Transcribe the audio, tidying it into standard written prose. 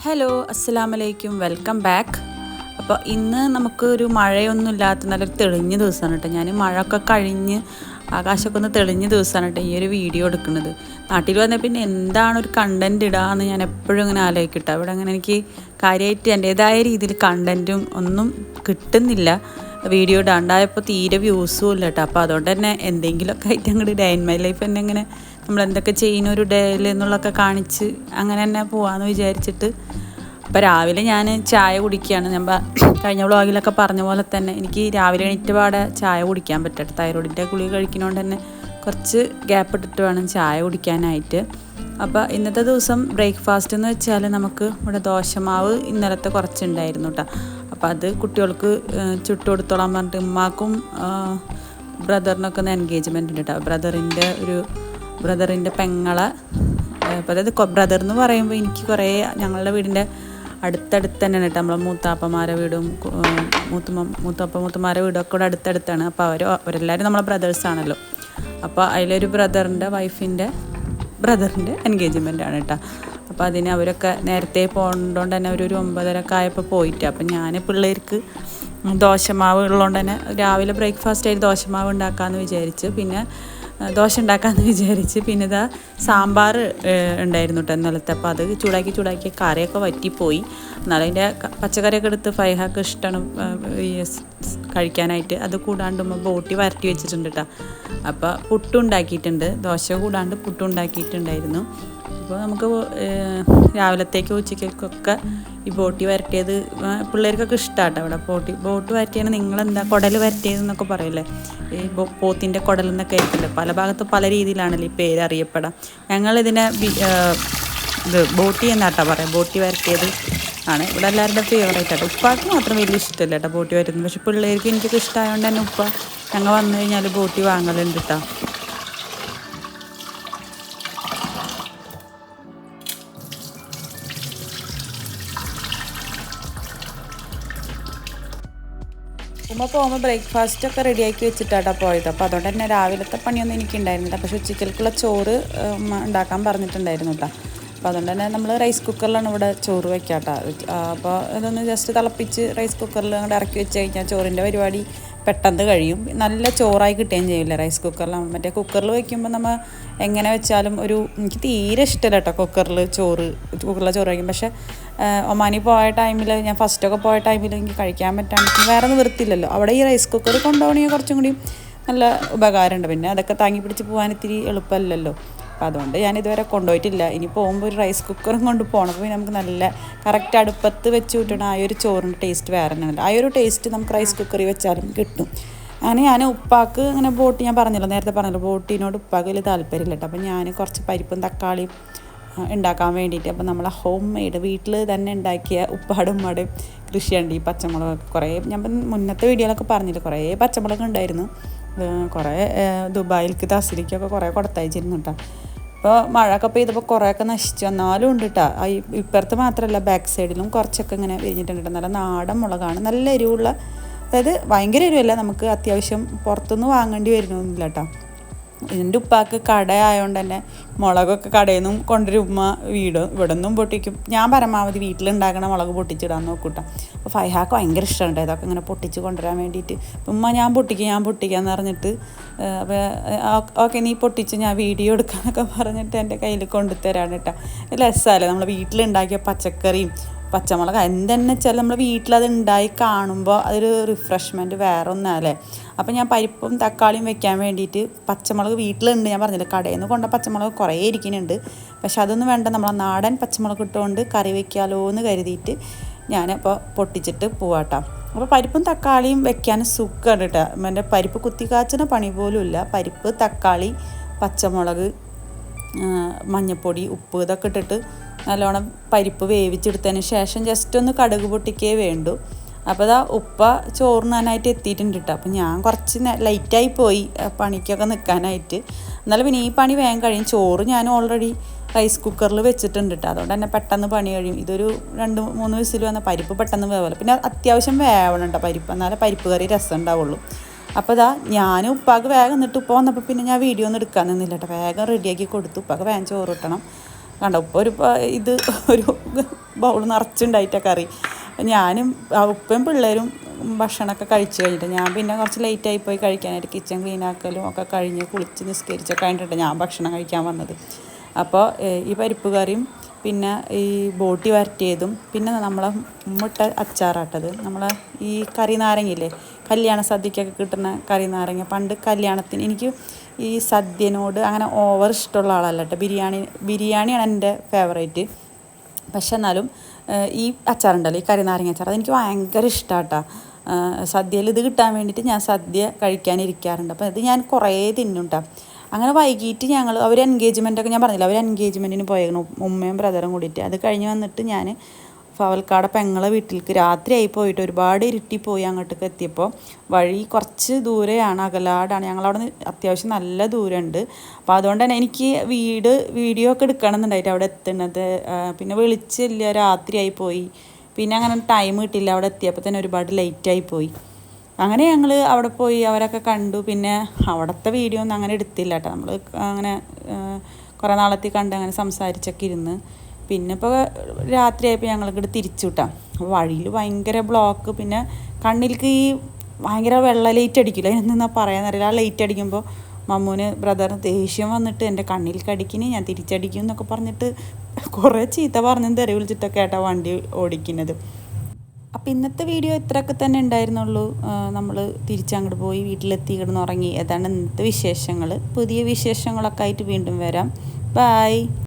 Hello അസ്സലാമലൈക്കും welcome back. അപ്പോൾ ഇന്ന് നമുക്ക് ഒരു മഴയൊന്നും ഇല്ലാത്ത നല്ലൊരു തെളിഞ്ഞ ദിവസമാണ് കേട്ടോ. ഞാൻ മഴയൊക്കെ കഴിഞ്ഞ് ആകാശമൊക്കെ ഒന്ന് തെളിഞ്ഞ ദിവസമാണ് കേട്ടോ ഈ ഒരു വീഡിയോ എടുക്കുന്നത്. നാട്ടിൽ വന്നാൽ പിന്നെ എന്താണ് ഒരു കണ്ടൻറ് ഇടാമെന്ന് ഞാൻ എപ്പോഴും ഇങ്ങനെ ആലോചിക്കട്ടെ. അവിടെ അങ്ങനെ എനിക്ക് കാര്യമായിട്ട് എൻ്റേതായ രീതിയിൽ കണ്ടൻറ്റും ഒന്നും കിട്ടുന്നില്ല. വീഡിയോ ഇടാണ്ടായപ്പോൾ തീരെ വ്യൂസും ഇല്ല കേട്ടോ. അപ്പോൾ അതുകൊണ്ട് തന്നെ എന്തെങ്കിലുമൊക്കെ ആയിട്ട് അങ്ങോട്ട് ഡേ ഇൻ മൈ ലൈഫ് തന്നെ ഇങ്ങനെ നമ്മൾ എന്തൊക്കെ ചെയ്യുന്ന ഒരു ഡേയിൽ എന്നുള്ളതൊക്കെ കാണിച്ച് അങ്ങനെ തന്നെ പോകാമെന്ന് വിചാരിച്ചിട്ട്. അപ്പോൾ രാവിലെ ഞാൻ ചായ കുടിക്കുകയാണ്. ഞാൻ കഴിഞ്ഞ വ്ളോഗിലൊക്കെ പറഞ്ഞ പോലെ തന്നെ എനിക്ക് രാവിലെ എണീറ്റ് പാടെ ചായ കുടിക്കാൻ പറ്റട്ടെ. തൈറോയിഡിൻ്റെ ഗുളിക കഴിക്കുന്നതുകൊണ്ട് തന്നെ കുറച്ച് ഗ്യാപ്പ് ഇട്ടിട്ട് വേണം ചായ കുടിക്കാനായിട്ട്. അപ്പോൾ ഇന്നത്തെ ദിവസം ബ്രേക്ക്ഫാസ്റ്റ് എന്ന് വെച്ചാൽ നമുക്ക് ഇവിടെ ദോശമാവ് ഇന്നലത്തെ കുറച്ചുണ്ടായിരുന്നു കേട്ടോ. അപ്പോൾ അത് കുട്ടികൾക്ക് ചുട്ട് കൊടുത്തോളാൻ പറഞ്ഞിട്ട് ഉമ്മാക്കും ബ്രദറിനൊക്കെ ഒന്ന് എൻഗേജ്മെൻ്റ് ഉണ്ട് കേട്ടോ. ബ്രദറിൻ്റെ പെങ്ങളെ, അപ്പോൾ അതായത് ബ്രദർ എന്ന് പറയുമ്പോൾ എനിക്ക് കുറേ ഞങ്ങളുടെ വീടിൻ്റെ അടുത്തടുത്ത് തന്നെയാണ് കേട്ടോ. നമ്മളെ മൂത്താപ്പന്മാരെ വീടും മൂത്തമ്മമാരെ വീടൊക്കെ കൂടെ അടുത്തടുത്താണ്. അപ്പോൾ അവരെല്ലാവരും നമ്മളെ ബ്രദേഴ്സാണല്ലോ. അപ്പോൾ അതിലൊരു ബ്രദറിൻ്റെ വൈഫിൻ്റെ ബ്രദറിൻ്റെ എൻഗേജ്മെൻ്റ് ആണ് കേട്ടോ. അപ്പോൾ അതിന് അവരൊക്കെ നേരത്തെ പോകുന്നതുകൊണ്ട് തന്നെ ഒരു 9:30 ആയപ്പോൾ പോയിട്ട്. അപ്പം ഞാൻ പിള്ളേർക്ക് ദോശമാവ് ഉള്ളതുകൊണ്ട് തന്നെ രാവിലെ ബ്രേക്ക്ഫാസ്റ്റ് ആയിട്ട് ദോശമാവ് ഉണ്ടാക്കാമെന്ന് വിചാരിച്ച്, പിന്നെ ദോശ ഉണ്ടാക്കാമെന്ന് വിചാരിച്ച്, പിന്നെ ഇതാ സാമ്പാർ ഉണ്ടായിരുന്നു കേട്ടോ ഇന്നലത്തെ. അപ്പോൾ അത് ചൂടാക്കി കറിയൊക്കെ വറ്റിപ്പോയി. എന്നാലും അതിൻ്റെ പച്ചക്കറിയൊക്കെ എടുത്ത് ഫൈഹാക്ക് ഇഷ്ടമാണ് കഴിക്കാനായിട്ട്. അത് കൂടാണ്ടുമ്പോൾ ബോട്ടി വരട്ടി വെച്ചിട്ടുണ്ട് കേട്ടോ. അപ്പോൾ പുട്ടുണ്ടാക്കിയിട്ടുണ്ട്, ദോശ കൂടാണ്ട് പുട്ടുണ്ടാക്കിയിട്ടുണ്ടായിരുന്നു. അപ്പോൾ നമുക്ക് രാവിലത്തേക്ക് ഉച്ചക്കൊക്കെ ഈ ബോട്ടി വരട്ടിയത് പിള്ളേർക്കൊക്കെ ഇഷ്ടമാട്ടോ. അവിടെ ബോട്ട് വരട്ടിയാണ് നിങ്ങളെന്താ കുടൽ വരട്ടിയതെന്നൊക്കെ പറയില്ലേ. ഈ പോത്തിൻ്റെ കുടൽ എന്നൊക്കെ ആയിരിക്കില്ലേ, പല ഭാഗത്തും പല രീതിയിലാണല്ലോ ഈ പേര് അറിയപ്പെടാം. ഞങ്ങളിതിനെ ബോട്ടി എന്നാട്ടോ പറയാം. ബോട്ടി വരട്ടിയത് ആണ് ഇവിടെ എല്ലാവരുടെ ഫേവറേറ്റ് ആട്ടോ. ഉപ്പാക്ക് മാത്രം വലിയ ഇഷ്ടമല്ല കേട്ടോ ബോട്ടി വരട്ടുന്നത്. പക്ഷെ പിള്ളേർക്ക് എനിക്കൊക്കെ ഇഷ്ടമായതുകൊണ്ട് തന്നെ ഉപ്പ ഞങ്ങൾ വന്നു കഴിഞ്ഞാൽ ബോട്ടി വാങ്ങലുണ്ട് കേട്ടോ. ഉമ്മ പോകുമ്പോൾ ബ്രേക്ക്ഫാസ്റ്റൊക്കെ റെഡിയാക്കി വെച്ചിട്ടാട്ടോ പോയത്. അപ്പോൾ അതുകൊണ്ട് തന്നെ രാവിലത്തെ പണിയൊന്നും എനിക്കുണ്ടായിരുന്നില്ല. പക്ഷേ ഉച്ചക്കൽക്കുള്ള ചോറ് ഉണ്ടാക്കാൻ പറഞ്ഞിട്ടുണ്ടായിരുന്നു കേട്ടോ. അപ്പോൾ അതുകൊണ്ട് തന്നെ നമ്മൾ റൈസ് കുക്കറിലാണ് ഇവിടെ ചോറ് വയ്ക്കുക കേട്ടോ. അപ്പോൾ ഇതൊന്ന് ജസ്റ്റ് തിളപ്പിച്ച് റൈസ് കുക്കറിൽ അങ്ങോട്ട് ഇറക്കി വെച്ച് കഴിഞ്ഞാൽ ചോറിൻ്റെ പരിപാടി പെട്ടെന്ന് കഴിയും. നല്ല ചോറായി കിട്ടുകയും ചെയ്യില്ല റൈസ് കുക്കറിൽ. മറ്റേ കുക്കറിൽ വയ്ക്കുമ്പോൾ നമ്മൾ എങ്ങനെ വെച്ചാലും എനിക്ക് തീരെ ഇഷ്ടമല്ല കേട്ടോ കുക്കറിലെ ചോറ് വയ്ക്കും. പക്ഷേ ഒമാനി പോയ ടൈമിൽ, ഞാൻ ഫസ്റ്റൊക്കെ പോയ ടൈമിൽ എനിക്ക് കഴിക്കാൻ പറ്റാണ്ട് വേറെ നിവൃത്തിയില്ലല്ലോ. അവിടെ ഈ റൈസ് കുക്കർ കൊണ്ടുപോകണമെങ്കിൽ കുറച്ചും കൂടി നല്ല ഉപകാരമുണ്ട്. പിന്നെ അതൊക്കെ താങ്ങി പിടിച്ച് പോകാൻ ഇത്തിരി എളുപ്പമല്ലല്ലോ. അപ്പോൾ അതുകൊണ്ട് ഞാനിതുവരെ കൊണ്ടുപോയിട്ടില്ല. ഇനി പോകുമ്പോൾ ഒരു റൈസ് കുക്കറും കൊണ്ട് പോകണം. അപ്പോൾ നമുക്ക് നല്ല കറക്റ്റ് അടുപ്പത്ത് വെച്ച് കിട്ടണം. ആ ഒരു ചോറിൻ്റെ ടേസ്റ്റ് വേറെ തന്നെയല്ല. ആ ഒരു ടേസ്റ്റ് നമുക്ക് റൈസ് കുക്കറിൽ വെച്ചാലും കിട്ടും. അങ്ങനെ ഞാൻ ഉപ്പാക്ക് അങ്ങനെ ഞാൻ നേരത്തെ പറഞ്ഞല്ലോ ബോട്ടിനോട് ഉപ്പാക്ക് വലിയ താല്പര്യമില്ല കേട്ടോ. അപ്പോൾ ഞാൻ കുറച്ച് പരിപ്പും തക്കാളിയും ഉണ്ടാക്കാൻ വേണ്ടിയിട്ട്, അപ്പോൾ നമ്മളെ ഹോം മെയ്ഡ് വീട്ടിൽ തന്നെ ഉണ്ടാക്കിയ ഉമ്മാടും കൃഷിയുണ്ട് ഈ പച്ചമുളകൊക്കെ. കുറേ ഞാൻ മുന്നത്തെ വീഡിയോയിലൊക്കെ പറഞ്ഞില്ല, കുറേ പച്ചമുളക് ഉണ്ടായിരുന്നു. കുറേ ദുബായിലേക്ക് തസിലിക്കൊക്കെ കുറേ കൊടുത്തയച്ചിരുന്നു കേട്ടോ. ഇപ്പോൾ മഴയൊക്കെ പെയ്തപ്പോൾ കുറേയൊക്കെ നശിച്ചു. എന്നാലും ഉണ്ട് കേട്ടോ. ഇപ്പുറത്ത് മാത്രമല്ല ബാക്ക് സൈഡിലും കുറച്ചൊക്കെ ഇങ്ങനെ വിരിഞ്ഞിട്ടുണ്ട് കേട്ടോ. നല്ല നാടൻ മുളകാണ്, നല്ല എരിവുള്ള, അതായത് ഭയങ്കര എരിവല്ല, നമുക്ക് അത്യാവശ്യം പുറത്തുനിന്ന് വാങ്ങേണ്ടി വരുന്നൊന്നുമില്ല കേട്ടോ. എൻ്റെ ഉപ്പാക്ക് കട ആയതുകൊണ്ട് തന്നെ മുളകൊക്കെ കടയിൽ നിന്നും കൊണ്ടുവരും. ഉമ്മ ഇവിടെ നിന്നും പൊട്ടിക്കും. ഞാൻ പരമാവധി വീട്ടിലുണ്ടാക്കണ മുളക് പൊട്ടിച്ചിടാൻ നോക്കൂട്ടോ. അപ്പോൾ ഫൈഹാക്ക് ഭയങ്കര ഇഷ്ടമുണ്ട് ഇതൊക്കെ ഇങ്ങനെ പൊട്ടിച്ച് കൊണ്ടുവരാൻ വേണ്ടിയിട്ട്. ഉമ്മ ഞാൻ പൊട്ടിക്കാമെന്ന് പറഞ്ഞിട്ട്, അപ്പോൾ ഓക്കെ നീ പൊട്ടിച്ച് ഞാൻ വീഡിയോ എടുക്കാമെന്നൊക്കെ പറഞ്ഞിട്ട് എൻ്റെ കയ്യിൽ കൊണ്ടുതരാണ് കേട്ടോ. രസമല്ലേ നമ്മൾ വീട്ടിലുണ്ടാക്കിയ പച്ചക്കറിയും പച്ചമുളക് എന്തെന്ന് വെച്ചാൽ നമ്മൾ വീട്ടിലത് ഉണ്ടായി കാണുമ്പോൾ അതൊരു റിഫ്രഷ്മെൻറ്റ് വേറെ ഒന്നല്ലേ. അപ്പോൾ ഞാൻ പരിപ്പും തക്കാളിയും വെക്കാൻ വേണ്ടിയിട്ട് പച്ചമുളക് വീട്ടിലുണ്ട്. ഞാൻ പറഞ്ഞില്ല കടയിൽ നിന്ന് കൊണ്ട പച്ചമുളക് കുറേ ഇരിക്കുന്നുണ്ട്. പക്ഷെ അതൊന്നും വേണ്ട, നമ്മളെ നാടൻ പച്ചമുളക് ഇട്ടുകൊണ്ട് കറി വയ്ക്കാമല്ലോ എന്ന് കരുതിയിട്ട് ഞാനപ്പോൾ പൊട്ടിച്ചിട്ട് പോവാട്ടോ. അപ്പോൾ പരിപ്പും തക്കാളിയും വെക്കാൻ സുഖമാണ് കേട്ടോ. എൻ്റെ പരിപ്പ് കുത്തിക്കാച്ചിന പണി പോലും ഇല്ല. പരിപ്പ്, തക്കാളി, പച്ചമുളക്, മഞ്ഞൾപ്പൊടി, ഉപ്പ് ഇതൊക്കെ ഇട്ടിട്ട് നല്ലോണം പരിപ്പ് വേവിച്ചെടുത്തതിന് ശേഷം ജസ്റ്റ് ഒന്ന് കടുക് പൊട്ടിക്കേ വേണ്ടൂ. അപ്പോൾ ഇതാ ഉപ്പ ചോറിനാനായിട്ട് എത്തിയിട്ടുണ്ട് കേട്ടോ. അപ്പോൾ ഞാൻ കുറച്ച് ലൈറ്റായി പോയി പണിക്കൊക്കെ നിൽക്കാനായിട്ട്. എന്നാലും പിന്നെ ഈ പണി വേഗം കഴിയും. ചോറ് ഞാൻ ഓൾറെഡി റൈസ് കുക്കറിൽ വെച്ചിട്ടുണ്ട് കേട്ടോ. അതുകൊണ്ട് തന്നെ പെട്ടെന്ന് പണി കഴിയും. ഇതൊരു 2-3 വിസിൽ വന്ന പരിപ്പ് പെട്ടെന്ന് വേവല്ലോ. പിന്നെ അത്യാവശ്യം വേവണം കേട്ടോ പരിപ്പ്, എന്നാലേ പരിപ്പ് കറി രസം ഉണ്ടാവുള്ളൂ. അപ്പോൾ ഇതാ ഞാനും ഉപ്പാക്ക് വേഗം എന്നിട്ട് ഉപ്പ വന്നപ്പോൾ പിന്നെ ഞാൻ വീഡിയോ ഒന്നും എടുക്കാൻ നിന്നില്ല കേട്ടോ. വേഗം റെഡിയാക്കി കൊടുത്തു. ഉപ്പാക്ക് വേഗം ചോറ് കിട്ടണം. കണ്ടോ ഇപ്പോൾ ഒരു ബൗൾ ബൗൾ നിറച്ചുണ്ടായിട്ടാണ് കറി. ഞാനും ഉപ്പയും പിള്ളേരും ഭക്ഷണമൊക്കെ കഴിച്ച് കഴിഞ്ഞിട്ട് ഞാൻ പിന്നെ കുറച്ച് ലേറ്റായി പോയി കഴിക്കാനായിട്ട് കിച്ചൺ ക്ലീൻ ആക്കലും ഒക്കെ കഴിഞ്ഞ് കുളിച്ച് നിസ്കരിച്ചൊക്കെ കഴിഞ്ഞിട്ട് ഞാൻ ഭക്ഷണം കഴിക്കാൻ വന്നത്. അപ്പോൾ ഈ പരിപ്പ് കറിയും പിന്നെ ഈ ബോട്ടി വരട്ടിയതും പിന്നെ നമ്മളെ മുട്ട അച്ചാറാട്ടത്, നമ്മളെ ഈ കറി നാരങ്ങയില്ലേ, കല്യാണ സദ്യക്കൊക്കെ കിട്ടുന്ന കറി നാരങ്ങ. പണ്ട് കല്യാണത്തിന് എനിക്ക് ഈ സദ്യനോട് അങ്ങനെ ഓവർ ഇഷ്ടമുള്ള ആളല്ല കേട്ടോ. ബിരിയാണിയാണ് എൻ്റെ ഫേവറേറ്റ്. പക്ഷെ എന്നാലും ഈ അച്ചാറുണ്ടല്ലോ, ഈ കറി നാരങ്ങ അച്ചാർ, അതെനിക്ക് ഭയങ്കര ഇഷ്ടമാണ് കേട്ടോ. സദ്യയിൽ ഇത് കിട്ടാൻ വേണ്ടിയിട്ട് ഞാൻ സദ്യ കഴിക്കാനിരിക്കാറുണ്ട്. അപ്പോൾ ഇത് ഞാൻ കുറേ തിന്നും കേട്ടോ. അങ്ങനെ വൈകിട്ട് അവർ എൻഗേജ്മെൻറ്റൊക്കെ ഞാൻ പറഞ്ഞില്ല, അവർ എൻഗേജ്മെൻറ്റിന് പോയിരുന്നു ഉമ്മയും ബ്രദറും കൂടിയിട്ട്. അത് കഴിഞ്ഞ് വന്നിട്ട് ഞാൻ ഫവൽക്കാട് പെങ്ങളെ വീട്ടിലേക്ക് രാത്രിയായി പോയിട്ട് ഒരുപാട് ഇരുട്ടിപ്പോയി. അങ്ങോട്ടേക്ക് എത്തിയപ്പോൾ വഴി കുറച്ച് ദൂരെയാണ്, അകലാടാണ്. ഞങ്ങളവിടെ നിന്ന് അത്യാവശ്യം നല്ല ദൂരമുണ്ട്. അപ്പോൾ അതുകൊണ്ട് തന്നെ എനിക്ക് വീഡിയോ ഒക്കെ എടുക്കണം എന്നുണ്ടായിട്ട് അവിടെ എത്തുന്നത്. പിന്നെ വിളിച്ചില്ല, രാത്രിയായി പോയി. പിന്നെ അങ്ങനെ ടൈം കിട്ടില്ല. അവിടെ എത്തിയപ്പോൾ തന്നെ ഒരുപാട് ലേറ്റായി പോയി. അങ്ങനെ ഞങ്ങൾ അവിടെ പോയി അവരൊക്കെ കണ്ടു. പിന്നെ അവിടുത്തെ വീഡിയോ ഒന്നും അങ്ങനെ എടുത്തില്ല കേട്ടോ. നമ്മൾ അങ്ങനെ കുറേ നാളത്തിൽ കണ്ട് അങ്ങനെ സംസാരിച്ചൊക്കെ ഇരുന്ന്. പിന്നെ ഇപ്പോൾ രാത്രിയായപ്പോൾ ഞങ്ങളിങ്ങോട്ട് തിരിച്ചു വിട്ടാം. വഴിയിൽ ഭയങ്കര ബ്ലോക്ക്. പിന്നെ കണ്ണിലേക്ക് ഈ ഭയങ്കര വെള്ള ലൈറ്റ് അടിക്കില്ല, എന്തെന്നാ പറയാന്നറിയില്ല. ആ ലൈറ്റ് അടിക്കുമ്പോൾ മമ്മൂന് ബ്രദറിന് ദേഷ്യം വന്നിട്ട് എൻ്റെ കണ്ണിൽ കടിക്കിന്, ഞാൻ തിരിച്ചടിക്കും എന്നൊക്കെ പറഞ്ഞിട്ട് കുറേ ചീത്ത പറഞ്ഞും തെറി വിളിച്ചിട്ടൊക്കെ ആയിട്ടാണ് വണ്ടി ഓടിക്കുന്നത്. അപ്പോൾ ഇന്നത്തെ വീഡിയോ ഇത്രയൊക്കെ തന്നെ ഉണ്ടായിരുന്നുള്ളൂ. നമ്മൾ തിരിച്ചങ്ങോട്ട് പോയി വീട്ടിലെത്തി കിടന്നുറങ്ങി. അതാണ് ഇന്നത്തെ വിശേഷങ്ങൾ. പുതിയ വിശേഷങ്ങളൊക്കെ ആയിട്ട് വീണ്ടും വരാം. ബായ്.